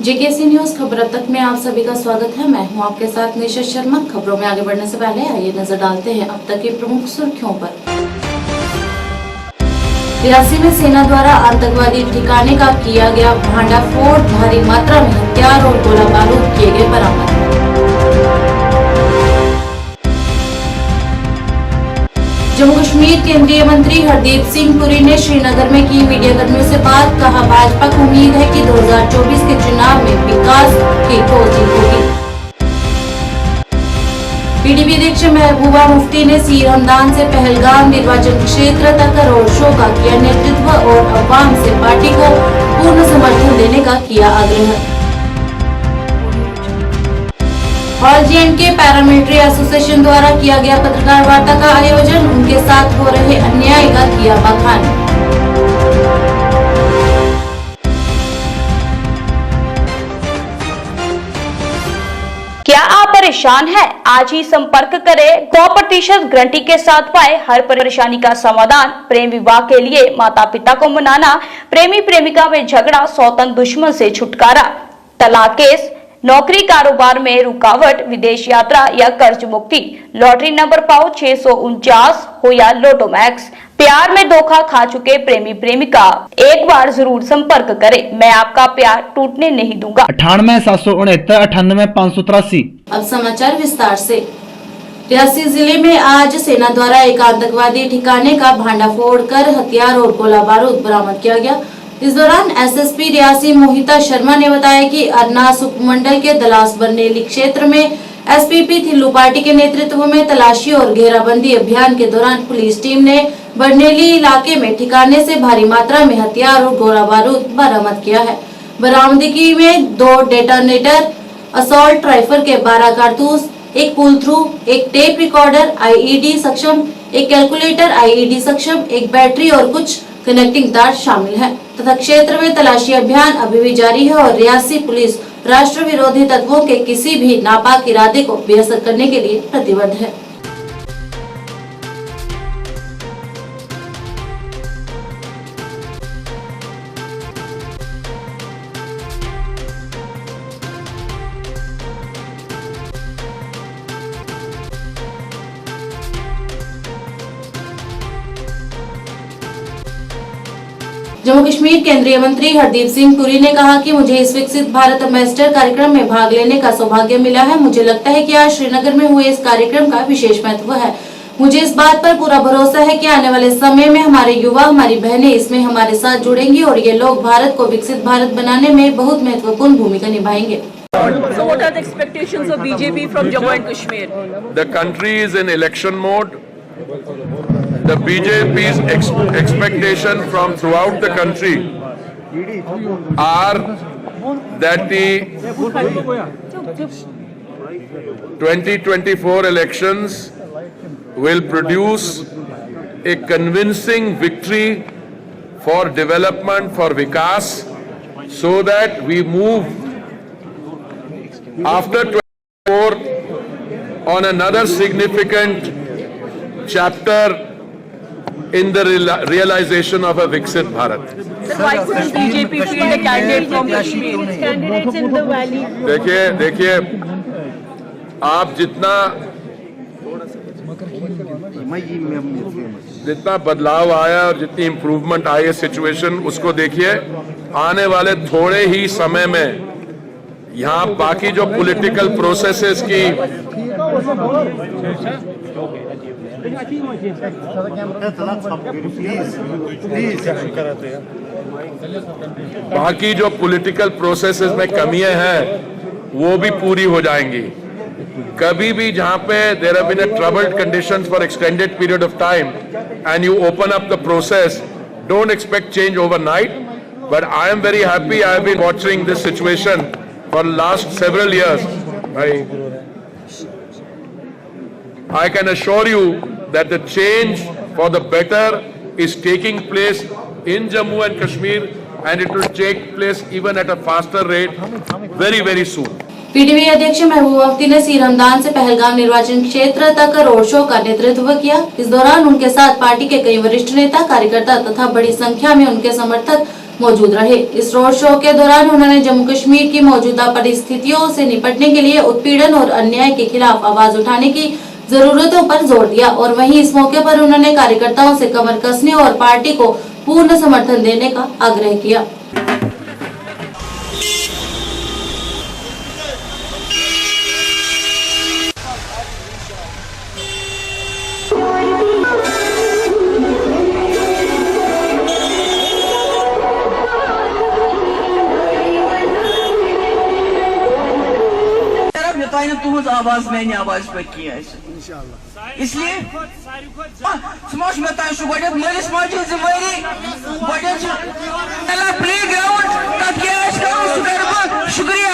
JKC news खबर अब तक में आप सभी का स्वागत है। मैं हूं आपके साथ निशा शर्मा। खबरों में आगे बढ़ने से पहले आइए नजर डालते हैं अब तक की प्रमुख सुर्खियों पर। रियासी में सेना द्वारा आतंकवादी ठिकाने का किया गया भांडाफोड़, भारी मात्रा में हथियार और गोला बारूद किए गए बरामद। जम्मू कश्मीर केंद्रीय मंत्री हरदीप सिंह पुरी ने श्रीनगर में की मीडिया कर्मियों से बात। कहा, भाजपा को उम्मीद है कि 2024 के चुनाव में विकास की जीत होगी। पीडीपी अध्यक्ष महबूबा मुफ्ती ने सीर हमदान से पहलगाम निर्वाचन क्षेत्र तक रोड शो का किया नेतृत्व और अवाम से पार्टी को पूर्ण समर्थन देने का किया आग्रह। ऑल जे&के पैरामिलिट्री एसोसिएशन द्वारा किया गया पत्रकार वार्ता का आयोजन, उनके साथ हो रहे अन्याय का किया बखान। क्या आप परेशान हैं? आज ही संपर्क करें। 100% गारंटी के साथ पाए हर परेशानी का समाधान। प्रेम विवाह के लिए माता पिता को मनाना, प्रेमी प्रेमिका में झगड़ा, सौतन दुश्मन से छुटकारा, तलाक केस, नौकरी कारोबार में रुकावट, विदेश यात्रा या कर्ज मुक्ति, लॉटरी नंबर पाओ 649 हो या लोटो मैक्स, प्यार में धोखा खा चुके प्रेमी प्रेमिका, एक बार जरूर संपर्क करें। मैं आपका प्यार टूटने नहीं दूंगा। 98 769 98 583। अब समाचार विस्तार से। रियासी जिले में आज सेना द्वारा एक आतंकवादी ठिकाने का भांडाफोड़ कर हथियार और गोला बारूद बरामद किया गया। इस दौरान एसएसपी रियासी मोहिता शर्मा ने बताया कि अरनास उपमंडल के दलास बरनेली क्षेत्र में एसपीपी थिल्लू पार्टी के नेतृत्व में तलाशी और घेराबंदी अभियान के दौरान पुलिस टीम ने बरनेली इलाके में ठिकाने से भारी मात्रा में हथियार और गोला बारूद बरामद किया है। बरामदगी में 2 डेटोनेटर, असॉल्ट राइफल के 12 कारतूस, एक पुल थ्रू, एक टेप रिकॉर्डर आईईडी सक्षम, एक कैलकुलेटर आईईडी सक्षम, एक बैटरी और कुछ कनेक्टिंग तार शामिल है तथा क्षेत्र में तलाशी अभियान अभी भी जारी है और रियासी पुलिस राष्ट्र विरोधी तत्वों के किसी भी नापाक इरादे को बेअसर करने के लिए प्रतिबद्ध है। जम्मू कश्मीर केंद्रीय मंत्री हरदीप सिंह पुरी ने कहा कि मुझे इस विकसित भारत एम्बेसडर कार्यक्रम में भाग लेने का सौभाग्य मिला है। मुझे लगता है कि आज श्रीनगर में हुए इस कार्यक्रम का विशेष महत्व है। मुझे इस बात पर पूरा भरोसा है कि आने वाले समय में हमारे युवा, हमारी बहनें इसमें हमारे साथ जुड़ेंगी और ये लोग भारत को विकसित भारत बनाने में बहुत महत्वपूर्ण भूमिका निभाएंगे। So what are the expectations of BJP from Jammu and Kashmir? The country is in election mode. The BJP's expectation from throughout the country are that the 2024 elections will produce a convincing victory for development, for Vikas, so that we move after 2024 on another significant chapter in the realization of a Viksit Bharat. Sir, why couldn't BJP field a candidate from Kashmir? Candidates in the valley. देखिए आप जितना बदलाव आया और जितनी improvement आई है situation, उसको देखिए। आने वाले थोड़े ही समय में यहाँ बाकी जो पॉलिटिकल प्रोसेसेस की बाकी जो पॉलिटिकल प्रोसेसेस में कमियां हैं वो भी पूरी हो जाएंगी। कभी भी जहां पे there have been a troubled conditions for extended period of time and you open up the process, don't expect change overnight, but I am very happy. I have been watching this situation for last several years. I can assure you that the change for the better is taking place in Jammu and Kashmir, and it will take place even at a faster rate very, very soon. PDP अध्यक्ष महबूबा मुफ्ती ने सीर हमदान से पहलगाम निर्वाचन क्षेत्र तक road show का नेतृत्व किया। इस दौरान उनके साथ पार्टी के कई वरिष्ठ नेता, कार्यकर्ता तथा बड़ी संख्या में उनके समर्थक मौजूद रहे। इस रोड शो के दौरान उन्होंने जम्मू कश्मीर की मौजूदा परिस्थितियों से निपटने के लिए उत्पीड़न और अन्याय के खिलाफ आवाज उठाने की जरूरतों पर जोर दिया और वहीं इस मौके पर उन्होंने कार्यकर्ताओं से कमर कसने और पार्टी को पूर्ण समर्थन देने का आग्रह किया। तुहज आवाज मैंने आवाज पे किया इसलिए मलिस माजी जिम्मेदारी प्ले ग्राउंड शुक्रिया।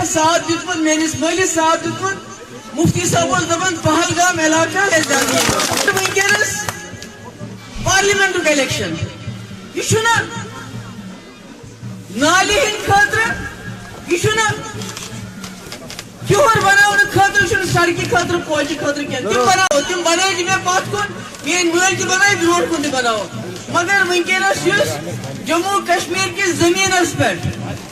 साथ दितमुत मेनिस मलिस साथ दितमुत मुफ्ती साहब दपन पहलगाम इलाका वनकस पार्लियामेंट इलेक्शन यह नाली हंद खतर यह क्यूर बनाने खतर सड़क खतर पोच खतर तम बन मे पत कुन मेन मल तन ब्रो कुन बनाओ मगर वनकस जम्मू कश्मीर के जमीन पे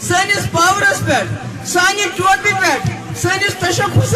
सनिस पावरस पे सानि टोपी पे सनिस तशखुस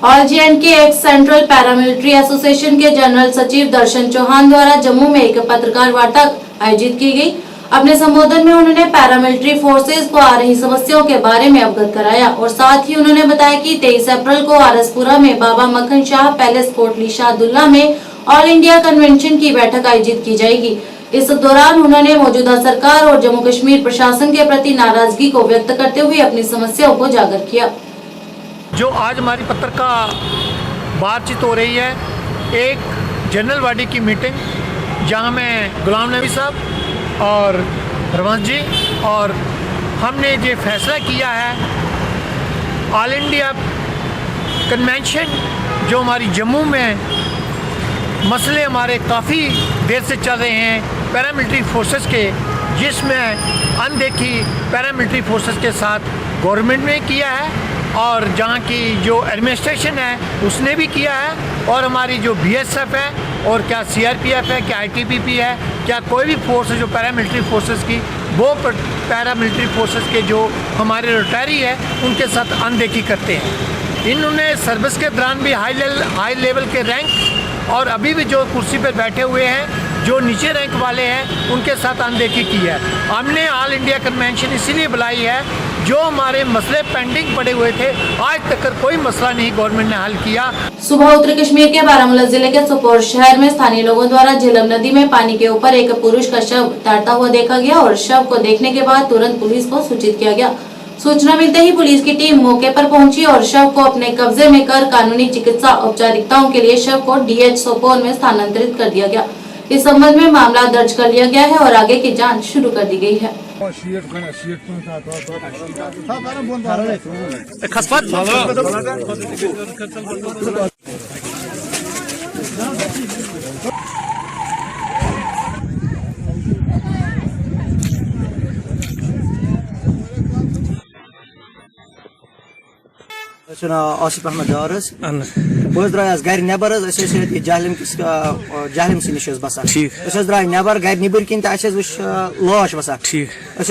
all J and K ex central paramilitary association के जनरल सचिव दर्शन चौहान द्वारा जम्मू में एक पत्रकार वार्ता आयोजित की गई। अपने संबोधन में उन्होंने पैरामिलिट्री फोर्सेज को आ रही समस्याओं के बारे में अवगत कराया और साथ ही उन्होंने बताया कि 23 अप्रैल को आरसपुरा में बाबा मक्खन शाह पैलेस कोटली शाहदुल्ला में ऑल इंडिया कन्वेंशन की बैठक आयोजित की जाएगी। इस दौरान उन्होंने मौजूदा सरकार और जम्मू कश्मीर प्रशासन के प्रति नाराजगी को व्यक्त करते हुए अपनी समस्याओं को उजागर किया। जो आज हमारी पत्रकार बातचीत हो रही है, एक जनरल बॉडी की मीटिंग जहां में गुलाम नबी साहब और रवंश जी और हमने ये फैसला किया है ऑल इंडिया कन्वेंशन जो हमारी जम्मू में मसले हमारे काफ़ी देर से चल रहे हैं पैरामिलिट्री फोर्सेस के, जिसमें अनदेखी पैरामिलिट्री फोर्सेस के साथ गवर्नमेंट ने किया है और जहाँ की जो एडमिनिस्ट्रेशन है उसने भी किया है और हमारी जो बीएसएफ है और क्या सीआरपीएफ है, क्या आईटीबीपी है, क्या कोई भी फोर्स है जो पैरामिलिट्री फोर्सेस की, वो पैरामिलिट्री फोर्सेस के जो हमारे रिटायरी है उनके साथ अनदेखी करते हैं। इन्होंने सर्विस के दौरान भी हाई लेवल के रैंक और अभी भी जो कुर्सी पर बैठे हुए हैं जो नीचे रैंक वाले हैं उनके साथ अनदेखी की है। हमने ऑल इंडिया कन्वेंशन इसीलिए बुलाई है, जो हमारे मसले पेंडिंग पड़े हुए थे आज तक कोई मसला नहीं गवर्नमेंट ने हल किया। सुबह उत्तरी कश्मीर के बारामूला जिले के सोपोर शहर में स्थानीय लोगों द्वारा झेलम नदी में पानी के ऊपर एक पुरुष का शव तैरता हुआ देखा गया और शव को देखने के बाद तुरंत पुलिस को सूचित किया गया। सूचना मिलते ही पुलिस की टीम मौके पर पहुंची और शव को अपने कब्जे में कर कानूनी चिकित्सा औपचारिकताओं के लिए शव को डीएच सोपोर में स्थानांतरित कर दिया गया। इस संबंध में मामला दर्ज कर लिया गया है और आगे की जांच शुरू कर दी गई है। आसिफ अहमद डार बह द्रास गर नबर जहलम से नश बसान द्राय नबर गर नबर कन लाश वसान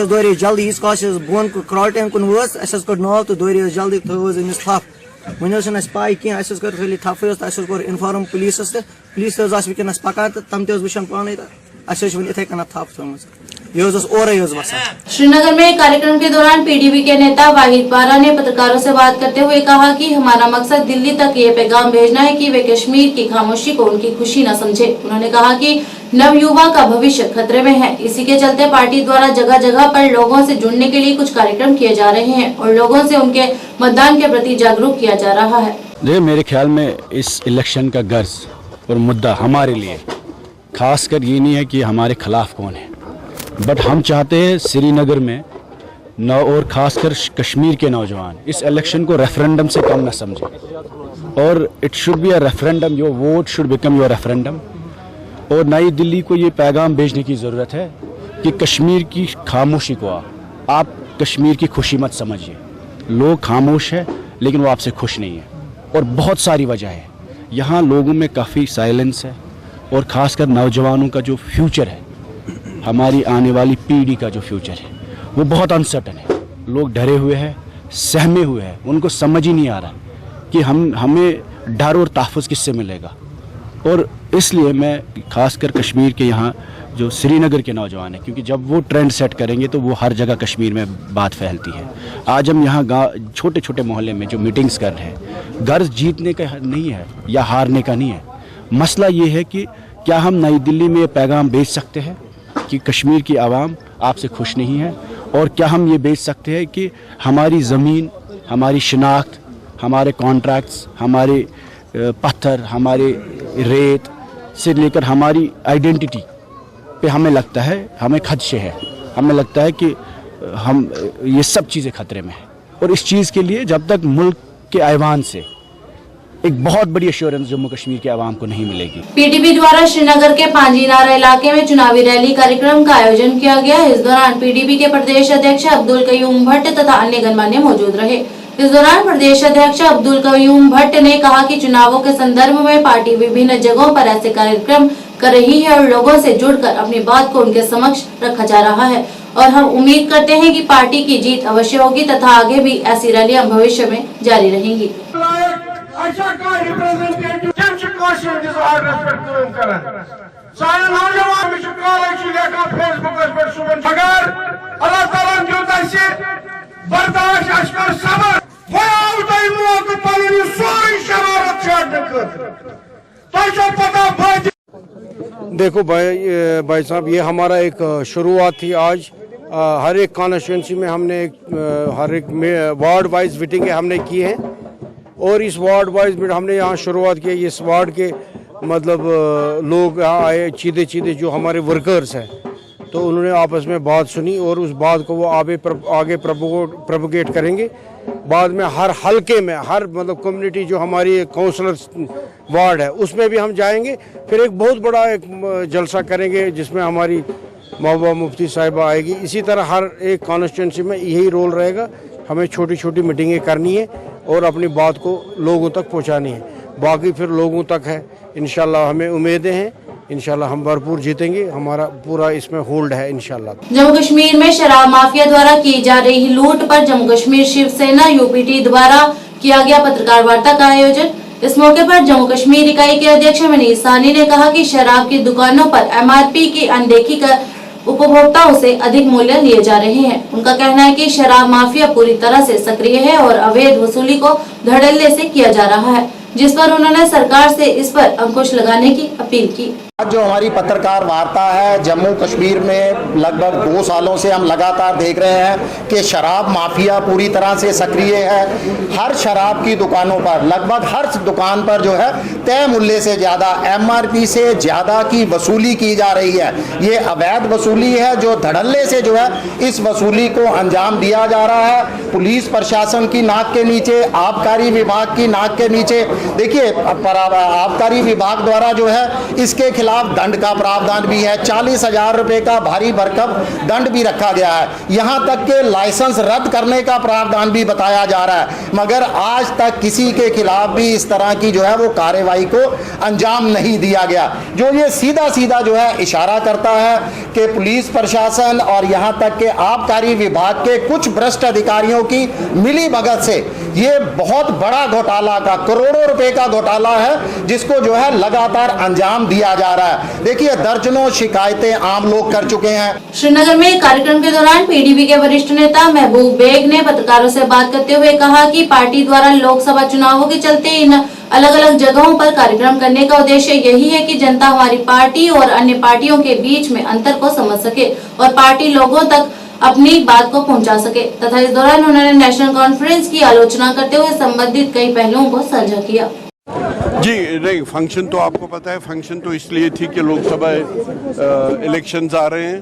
दौरे जल्दी यीस बोन क्राल्टन कुन वस कोर नाव तो दौरे जल्दी थोज अमिस थप वन पाई कह कर खाली थप कोर इन्फॉर्म पुलिस तो पुलिस वनस पकान तो तम तन पाने इथे कन थप थोम श्रीनगर में एक कार्यक्रम के दौरान पीडीपी के नेता वाहिद बारा ने पत्रकारों से बात करते हुए कहा कि हमारा मकसद दिल्ली तक ये पैगाम भेजना है कि वे कश्मीर की खामोशी को उनकी खुशी न समझे। उन्होंने कहा कि नवयुवा का भविष्य खतरे में है, इसी के चलते पार्टी द्वारा जगह जगह पर लोगों से जुड़ने के लिए कुछ कार्यक्रम किए जा रहे हैं और लोगों से उनके मतदान के प्रति जागरूक किया जा रहा है। मेरे ख्याल में इस इलेक्शन का गर्ज और मुद्दा हमारे लिए खासकर ये नहीं है कि हमारे खिलाफ कौन है, बट हम चाहते हैं श्रीनगर में और ख़ासकर कश्मीर के नौजवान इस इलेक्शन को रेफरेंडम से कम न समझें और it should be a referendum, your vote should become your referendum. और नई दिल्ली को ये पैगाम भेजने की ज़रूरत है कि कश्मीर की खामोशी को आप कश्मीर की खुशी मत समझिए। लोग खामोश है लेकिन वो आपसे खुश नहीं है, और बहुत सारी वजह है। यहाँ लोगों में काफ़ी साइलेंस है, और ख़ासकर नौजवानों का जो फ्यूचर है, हमारी आने वाली पीढ़ी का जो फ्यूचर है, वो बहुत अनसर्टन है। लोग डरे हुए हैं, सहमे हुए हैं, उनको समझ ही नहीं आ रहा कि हमें डर और तहफ़्फ़ुज़ किससे मिलेगा। और इसलिए मैं ख़ासकर कश्मीर के यहाँ जो श्रीनगर के नौजवान हैं, क्योंकि जब वो ट्रेंड सेट करेंगे तो वो हर जगह कश्मीर में बात फैलती है। आज हम यहाँ छोटे छोटे मोहल्ले में जो मीटिंग्स कर रहे हैं, गर्ज जीतने का नहीं है या हारने का नहीं है। मसला ये है कि क्या हम नई दिल्ली में ये पैगाम भेज सकते हैं कि कश्मीर की आवाम आपसे खुश नहीं है, और क्या हम ये भेज सकते हैं कि हमारी ज़मीन, हमारी शिनाख्त, हमारे कॉन्ट्रैक्ट्स, हमारे पत्थर, हमारे रेत से लेकर हमारी आइडेंटिटी पे हमें लगता है हमें खदशे है, हमें लगता है कि हम ये सब चीज़ें खतरे में हैं। और इस चीज़ के लिए जब तक मुल्क के ऐवान से एक बहुत बड़ी एश्योरेंस जम्मू कश्मीर के आवाम को नहीं मिलेगी। पीडीपी द्वारा श्रीनगर के पांजीनारा इलाके में चुनावी रैली कार्यक्रम का आयोजन किया गया। इस दौरान पीडीपी के प्रदेश अध्यक्ष अब्दुल कयूम भट्ट तथा अन्य गणमान्य मौजूद रहे। इस दौरान प्रदेश अध्यक्ष अब्दुल कयूम भट्ट ने कहा कि चुनावों के संदर्भ में पार्टी विभिन्न जगहों पर ऐसे कार्यक्रम कर रही है और लोगों से जुड़कर अपनी बात को उनके समक्ष रखा जा रहा है, और हम उम्मीद करते हैं कि पार्टी की जीत अवश्य होगी तथा आगे भी ऐसी रैलियां भविष्य में जारी रहेंगी। देखो भाई साहब, ये हमारा एक शुरुआत थी आज। हर एक कॉन्स्टिट्यूंसी में हमने हर एक वार्ड वाइज मीटिंगें हमने की हैं, और इस वार्ड वाइज में हमने यहाँ शुरुआत की। इस वार्ड के मतलब लोग यहाँ आए, चीदे जो हमारे वर्कर्स हैं, तो उन्होंने आपस में बात सुनी और उस बात को वो आगे प्रोपोगेट करेंगे। बाद में हर हलके में, हर मतलब कम्युनिटी जो हमारी काउंसलर्स वार्ड है, उसमें भी हम जाएंगे। फिर एक बहुत बड़ा एक जलसा करेंगे जिसमें हमारी महबूबा मुफ्ती साहिबा आएगी। इसी तरह हर एक कॉन्स्टिट्यूंसी में यही रोल रहेगा। हमें छोटी छोटी मीटिंगें करनी है और अपनी बात को लोगों तक पहुंचानी है। बाकी फिर लोगों तक है, इंशाल्लाह हमें उम्मीदें हैं, इंशाल्लाह हम भरपूर जीतेंगे। हमारा पूरा इसमें होल्ड है इंशाल्लाह। जम्मू कश्मीर में शराब माफिया द्वारा की जा रही लूट पर जम्मू कश्मीर शिवसेना यूपीटी द्वारा किया गया पत्रकार वार्ता का आयोजन। इस मौके पर जम्मू कश्मीर इकाई के अध्यक्ष मनीष साहनी ने कहा कि शराब की दुकानों पर एमआरपी की अनदेखी कर उपभोक्ताओं से अधिक मूल्य लिए जा रहे हैं। उनका कहना है कि शराब माफिया पूरी तरह से सक्रिय है और अवैध वसूली को धड़ल्ले से किया जा रहा है, जिस पर उन्होंने सरकार से इस पर अंकुश लगाने की अपील की। आज जो हमारी पत्रकार वार्ता है, जम्मू कश्मीर में लगभग 2 सालों से हम लगातार देख रहे हैं कि शराब माफिया पूरी तरह से सक्रिय है। हर शराब की दुकानों पर, लगभग हर दुकान पर जो है तय मूल्य से ज़्यादा, एमआरपी से ज़्यादा की वसूली की जा रही है। ये अवैध वसूली है जो धड़ल्ले से जो है इस वसूली को अंजाम दिया जा रहा है। पुलिस प्रशासन की नाक के नीचे, आबकारी विभाग की नाक के नीचे। देखिए, आबकारी विभाग द्वारा जो है इसके खिलाफ दंड का प्रावधान भी है। 40,000 रुपए का भारी भरकम दंड भी रखा गया है। यहां तक के लाइसेंस रद्द करने का प्रावधान भी बताया जा रहा है, मगर आज तक किसी के खिलाफ भी इस तरह की जो है वो कार्रवाई को अंजाम नहीं दिया गया। जो ये सीधा सीधा जो है इशारा करता है कि पुलिस प्रशासन और यहां तक के आबकारी विभाग के कुछ भ्रष्ट अधिकारियों की मिली भगत से ये बहुत बड़ा घोटाला का, करोड़ों रुपए का घोटाला है, जिसको जो है लगातार अंजाम दिया जा रहा है। देखिए, दर्जनों शिकायतें आम लोग कर चुके हैं। श्रीनगर में कार्यक्रम के दौरान पीडीपी के वरिष्ठ नेता महबूब बेग ने पत्रकारों से बात करते हुए कहा कि पार्टी द्वारा लोकसभा चुनावों के चलते इन अलग अलग जगहों पर कार्यक्रम करने का उद्देश्य यही है कि जनता हमारी पार्टी और अन्य पार्टियों के बीच में अंतर को समझ सके और पार्टी लोगों तक अपनी बात को पहुंचा सके। तथा इस दौरान उन्होंने नेशनल कॉन्फ्रेंस की आलोचना करते हुए संबंधित कई पहलुओं को साझा किया। जी नहीं, फंक्शन तो आपको पता है, फंक्शन तो इसलिए थी कि लोकसभा इलेक्शंस आ रहे हैं,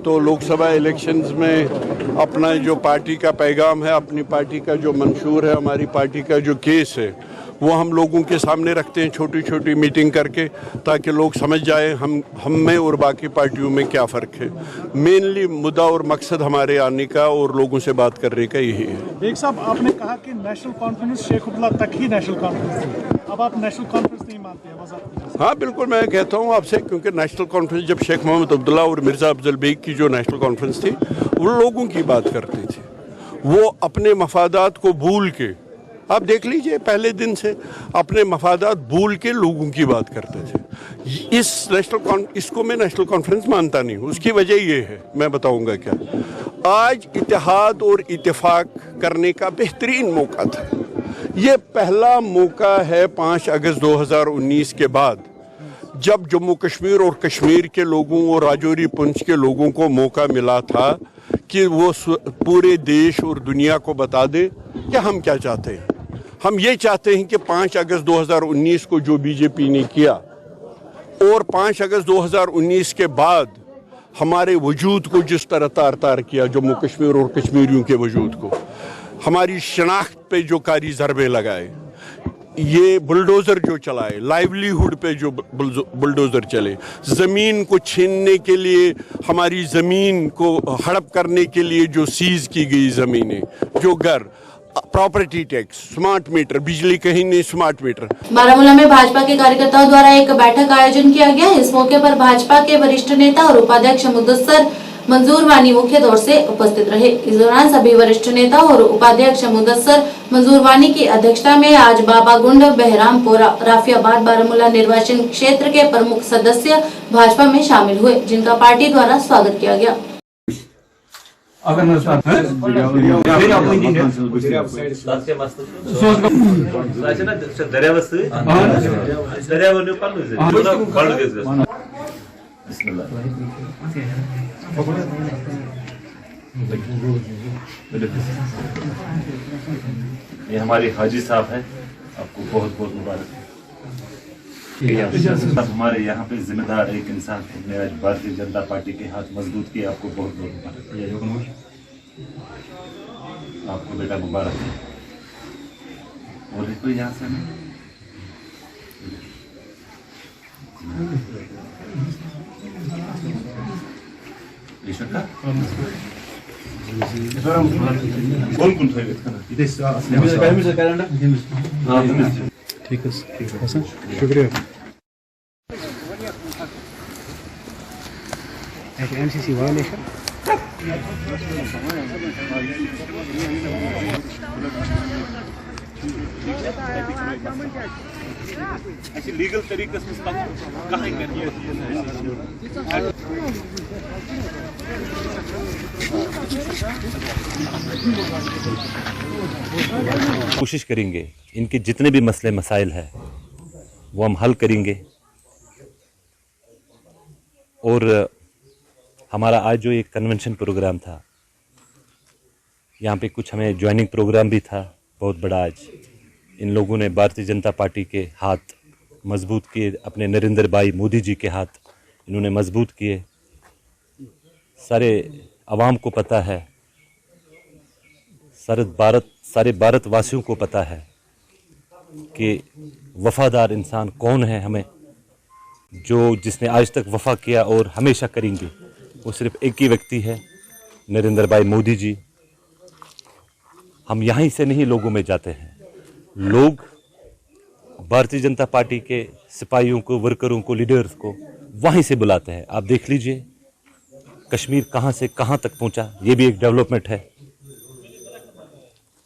तो लोकसभा इलेक्शंस में अपना जो पार्टी का पैगाम है, अपनी पार्टी का जो मंशूर है, हमारी पार्टी का जो केस है, वो हम लोगों के सामने रखते हैं छोटी छोटी मीटिंग करके, ताकि लोग समझ जाए हम में और बाकी पार्टियों में क्या फ़र्क है। मेनली मुद्दा और मकसद हमारे आने का और लोगों से बात करने का यही है। एक साहब, आपने कहा कि नेशनल कॉन्फ्रेंस शेख अब्दुल्ला तक ही नेशनल कॉन्फ्रेंस थी, अब आप नेशनल कॉन्फ्रेंस नहीं मानते हैं? हाँ बिल्कुल, मैं कहता हूँ आपसे, क्योंकि नेशनल कॉन्फ्रेंस जब शेख मोहम्मद अब्दुल्ला और मिर्ज़ा अफजल बेग की जो नेशनल कॉन्फ्रेंस थी, वो लोगों की बात करती थी। वो अपने मफादात को भूल के, आप देख लीजिए पहले दिन से अपने मफादात भूल के लोगों की बात करते थे। इसको मैं नेशनल कॉन्फ्रेंस मानता नहीं हूँ। उसकी वजह ये है, मैं बताऊँगा क्या। आज इत्तेहाद और इत्तेफाक करने का बेहतरीन मौका था। ये पहला मौका है 5 अगस्त 2019 के बाद, जब जम्मू कश्मीर और कश्मीर के लोगों और राजौरी पुंछ के लोगों को मौका मिला था कि वो पूरे देश और दुनिया को बता दे कि हम क्या चाहते हैं। हम ये चाहते हैं कि 5 अगस्त 2019 को जो बीजेपी ने किया और 5 अगस्त 2019 के बाद हमारे वजूद को जिस तरह तार तार किया, जम्मू कश्मीर और कश्मीरियों के वजूद को, हमारी शनाख्त पे जो कारी ज़रबे लगाए, ये बुलडोज़र जो चलाए, लाइवलीहुड पे जो बुलडोज़र चले, ज़मीन को छीनने के लिए, हमारी ज़मीन को हड़प करने के लिए जो सीज़ की गई ज़मीनें, जो घर, प्रॉपर्टी टैक्स, स्मार्ट मीटर, बिजली कहीं नहीं, स्मार्ट मीटर। बारामूला में भाजपा के कार्यकर्ताओं द्वारा एक बैठक का आयोजन किया गया। इस मौके पर भाजपा के वरिष्ठ नेता और उपाध्यक्ष मुदस्सर मंजूर वानी मुख्य तौर से उपस्थित रहे। इस दौरान सभी वरिष्ठ नेता और उपाध्यक्ष मुदस्सर मंजूर वानी की अध्यक्षता में आज बाबागुंड, बहरामपुरा, राफियाबाद, बारामूला निर्वाचन क्षेत्र के प्रमुख सदस्य भाजपा में शामिल हुए, जिनका पार्टी द्वारा स्वागत किया गया। ये हमारे हाजी साहब हैं, आपको बहुत बहुत मुबारक है। हमारे यहाँ पे जिम्मेदार एक इंसान ने आज भारतीय जनता पार्टी के हाथ मजबूत किए, आपको बहुत बहुत मुबारक। आपको बेटा मुबारक है। और कोई यहाँ से नहीं, ठीक है, शुक्रिया। एनसीसी वायलेशन लीगल तरीके से कोशिश करेंगे, इनके जितने भी मसले मसाइल हैं वो हम हल करेंगे। और हमारा आज जो एक कन्वेंशन प्रोग्राम था, यहाँ पे कुछ हमें ज्वाइनिंग प्रोग्राम भी था बहुत बड़ा। आज इन लोगों ने भारतीय जनता पार्टी के हाथ मजबूत किए, अपने नरेंद्र भाई मोदी जी के हाथ इन्होंने मजबूत किए। सारे आवाम को पता है, सारे भारतवासियों को पता है कि वफादार इंसान कौन है हमें, जिसने आज तक वफा किया और हमेशा करेंगे, वो सिर्फ एक ही व्यक्ति है, नरेंद्र भाई मोदी जी। हम यहीं से नहीं लोगों में जाते हैं, लोग भारतीय जनता पार्टी के सिपाहियों को, वर्करों को, लीडर्स को वहीं से बुलाते हैं। आप देख लीजिए कश्मीर कहाँ से कहाँ तक पहुँचा। ये भी एक डेवलपमेंट है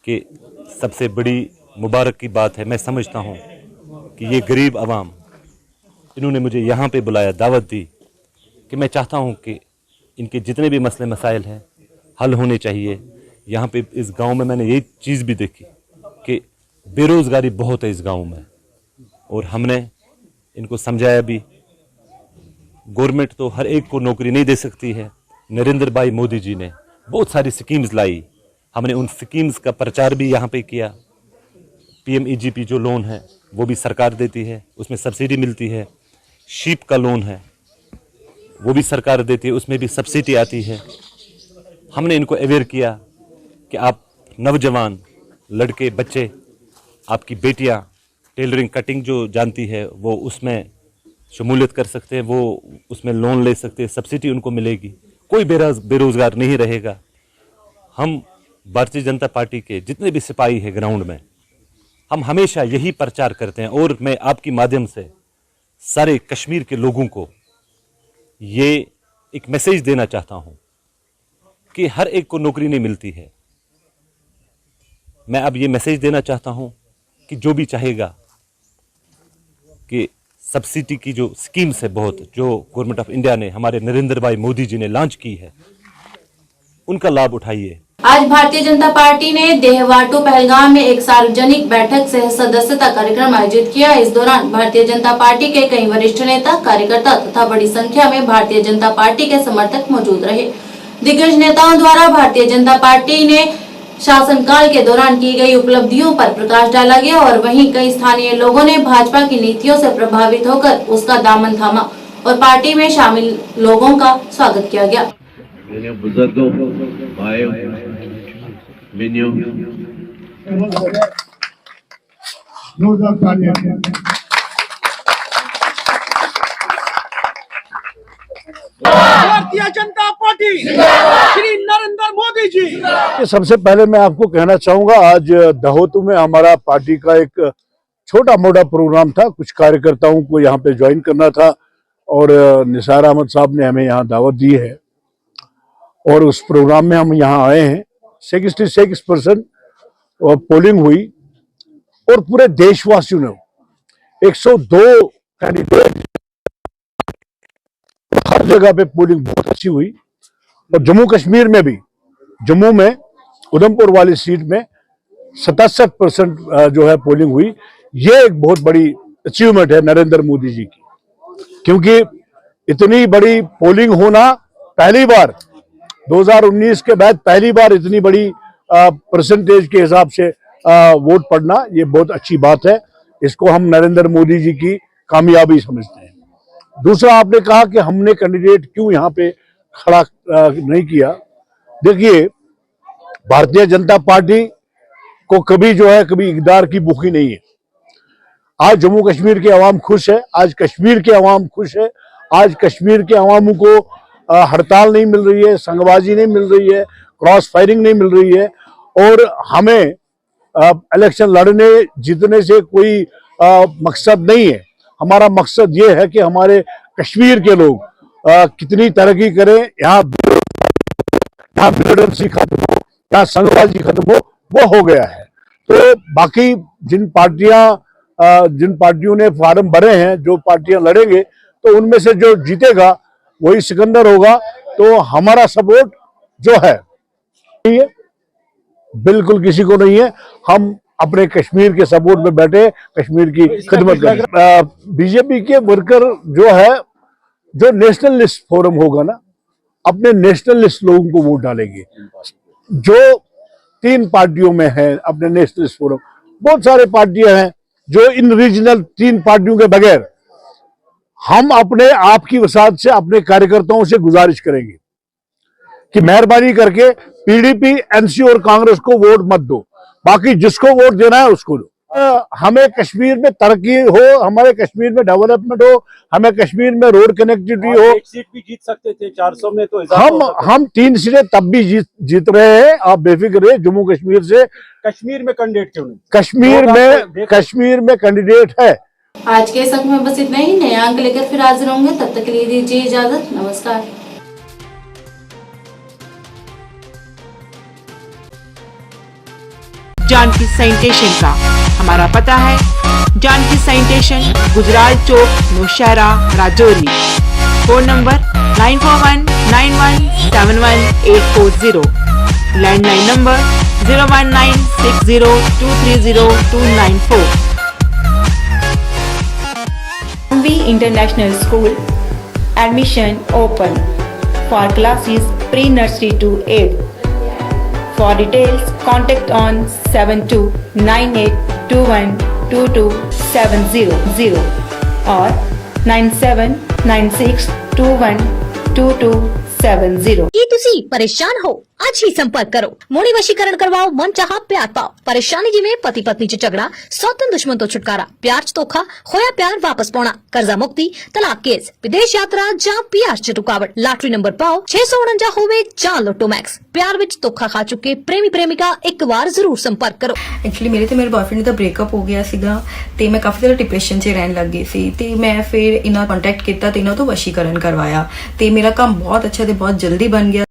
कि सबसे बड़ी मुबारक की बात है। मैं समझता हूँ कि ये गरीब आवाम, इन्होंने मुझे यहाँ पे बुलाया, दावत दी कि मैं चाहता हूँ कि इनके जितने भी मसले मसाइल हैं हल होने चाहिए। यहाँ पे इस गांव में मैंने ये चीज़ भी देखी कि बेरोज़गारी बहुत है इस गांव में, और हमने इनको समझाया भी। गवर्नमेंट तो हर एक को नौकरी नहीं दे सकती है। नरेंद्र भाई मोदी जी ने बहुत सारी स्कीम्स लाई, हमने उन स्कीम्स का प्रचार भी यहाँ पे किया। PMEGP जो लोन है वो भी सरकार देती है, उसमें सब्सिडी मिलती है। शीप का लोन है वो भी सरकार देती है, उसमें भी सब्सिडी आती है। हमने इनको अवेयर किया कि आप नौजवान लड़के, बच्चे, आपकी बेटियां टेलरिंग कटिंग जो जानती है वो उसमें शमूलियत कर सकते हैं, वो उसमें लोन ले सकते हैं, सब्सिडी उनको मिलेगी, कोई बेरोजगार नहीं रहेगा। हम भारतीय जनता पार्टी के जितने भी सिपाही हैं ग्राउंड में, हम हमेशा यही प्रचार करते हैं और मैं आपकी माध्यम से सारे कश्मीर के लोगों को ये एक मैसेज देना चाहता हूं कि हर एक को नौकरी नहीं मिलती है। मैं अब ये मैसेज देना चाहता हूं कि जो भी चाहेगा कि सब्सिडी की जो स्कीम्स है बहुत, जो गवर्नमेंट ऑफ इंडिया ने हमारे नरेंद्र भाई मोदी जी ने लॉन्च की है, उनका लाभ उठाइए। आज भारतीय जनता पार्टी ने देहवाटू पहलगाम में एक सार्वजनिक बैठक सह सदस्यता कार्यक्रम आयोजित किया। इस दौरान भारतीय जनता पार्टी के कई वरिष्ठ नेता, कार्यकर्ता तथा बड़ी संख्या में भारतीय जनता पार्टी के समर्थक मौजूद रहे। दिग्गज नेताओं द्वारा भारतीय जनता पार्टी ने शासनकाल के दौरान की गई उपलब्धियों पर प्रकाश डाला गया और वहीं कई स्थानीय लोगों ने भाजपा की नीतियों से प्रभावित होकर उसका दामन थामा और पार्टी में शामिल लोगों का स्वागत किया गया। मेरे बुजुर्गों, भाइयों, बहनों, भारतीय जनता पार्टी, श्री नरेंद्र मोदी जी। सबसे पहले मैं आपको कहना चाहूंगा, आज दहोतू में हमारा पार्टी का एक छोटा मोटा प्रोग्राम था। कुछ कार्यकर्ताओं को यहाँ पे ज्वाइन करना था और निसार अहमद साहब ने हमें यहाँ दावत दी है और उस प्रोग्राम में हम यहाँ आए हैं। 66% पोलिंग हुई और पूरे देशवासियों ने 102 कैंडिडेट, हर जगह पे पोलिंग बहुत अच्छी हुई। और जम्मू कश्मीर में भी, जम्मू में उधमपुर वाली सीट में 67% जो है पोलिंग हुई। ये एक बहुत बड़ी अचीवमेंट है नरेंद्र मोदी जी की, क्योंकि इतनी बड़ी पोलिंग होना पहली बार 2019 के बाद पहली बार इतनी बड़ी परसेंटेज के हिसाब से वोट पड़ना, ये बहुत अच्छी बात है। इसको हम नरेंद्र मोदी जी की कामयाबी समझते हैं। दूसरा, आपने कहा कि हमने कैंडिडेट क्यों यहाँ पे खड़ा नहीं किया। देखिए, भारतीय जनता पार्टी को कभी जो है कभी इक़्तिदार की भूखी नहीं है। आज जम्मू कश्मीर के अवाम खुश है, आज कश्मीर के अवाम खुश है, आज कश्मीर के अवामों को हड़ताल नहीं मिल रही है, संगबाजी नहीं मिल रही है, क्रॉस फायरिंग नहीं मिल रही है। और हमें इलेक्शन लड़ने जीतने से कोई मकसद नहीं है। हमारा मकसद ये है कि हमारे कश्मीर के लोग कितनी तरक्की करें, यहाँ बेरोजगारी खत्म हो, यहाँ संगबाजी खत्म हो, वो हो गया है। तो बाकी जिन पार्टियों ने फार्म भरे हैं, जो पार्टियां लड़ेंगे, तो उनमें से जो जीतेगा वही सिकंदर होगा। तो हमारा सपोर्ट जो है बिल्कुल किसी को नहीं है। हम अपने कश्मीर के सपोर्ट में बैठे, कश्मीर की खिदमत करें। बीजेपी के वर्कर जो है, जो नेशनल लिस्ट फोरम होगा ना, अपने नेशनल लिस्ट लोगों को वोट डालेंगे। जो 3 पार्टियों में है अपने नेशनल लिस्ट फोरम, बहुत सारे पार्टियां हैं जो इन रीजनल 3 पार्टियों के बगैर, हम अपने आप की वसात से अपने कार्यकर्ताओं से गुजारिश करेंगे कि मेहरबानी करके पीडीपी, एनसी और कांग्रेस को वोट मत दो, बाकी जिसको वोट देना है उसको दो। हमें कश्मीर में तरक्की हो, हमारे कश्मीर में डेवलपमेंट हो, हमें कश्मीर में रोड कनेक्टिविटी हो। एक सीट भी जीत सकते थे, 400 में तो हम 3 सीटें तब भी जीत रहे हैं। आप बेफिक्र रहे, जम्मू कश्मीर से। कश्मीर में कैंडिडेट क्यों नहीं? कश्मीर में कैंडिडेट है। आज के इस अंक में बस इतना ही। नए अंक लेकर फिर हाजिर होंगे, तब तक के लिए दीजिए इजाजत। नमस्कार। जानकी सैनिटेशन का हमारा पता है Janki sanitation, Gujral Chowk, Nowshera, Rajouri. Phone number 9419171840। Landline number 01960230294। Anvi International School admission open for classes pre-nursery to 8th. For details, contact on 7298212270 or 9796212270। ਕੀ ਤੁਸੀਂ ਪਰੇਸ਼ਾਨ ਹੋ आज ही संपर्क करो। मोड़ी वशीकरण करवाओ, मन चाहा प्यार पाओ। परेशानी जिमें पति पत्नी च झगड़ा, सौतन दुश्मन तो छुटकारा, प्यार च धोखा, होया प्यार वापस पाना, कर्जा मुक्ति, तलाक केस, विदेश यात्रा जां प्यार च रुकावट, लॉटरी नंबर पाओ 649 होवे जां लोटो मैक्स। प्यार विच धोखा खा चुके प्रेमी प्रेमिका एक बार जरूर संपर्क करो। एक्चुअली ਮੇਰੇ ਤੇ ਮੇਰੇ ਬॉयਫ੍ਰੈਂਡ ਦਾ ਬ੍ਰੇਕਅਪ ਹੋ ਗਿਆ ਸੀਗਾ ਤੇ ਮੈਂ ਕਾਫੀ ਜ਼ਿਆਦਾ ਡਿਪਰੈਸ਼ਨ 'ਚ ਰਹਿਣ ਲੱਗ ਗਈ ਸੀ ਤੇ ਮੈਂ ਫਿਰ ਇਹਨਾਂ ਕੰਟੈਕਟ ਕੀਤਾ ਤੇ ਇਹਨਾਂ ਤੋਂ ਵਸ਼ੀਕਰਨ ਕਰਵਾਇਆ ਤੇ ਮੇਰਾ ਕੰਮ ਬਹੁਤ ਅੱਛਾ ਤੇ ਬਹੁਤ ਜਲਦੀ ਬਣ ਗਿਆ।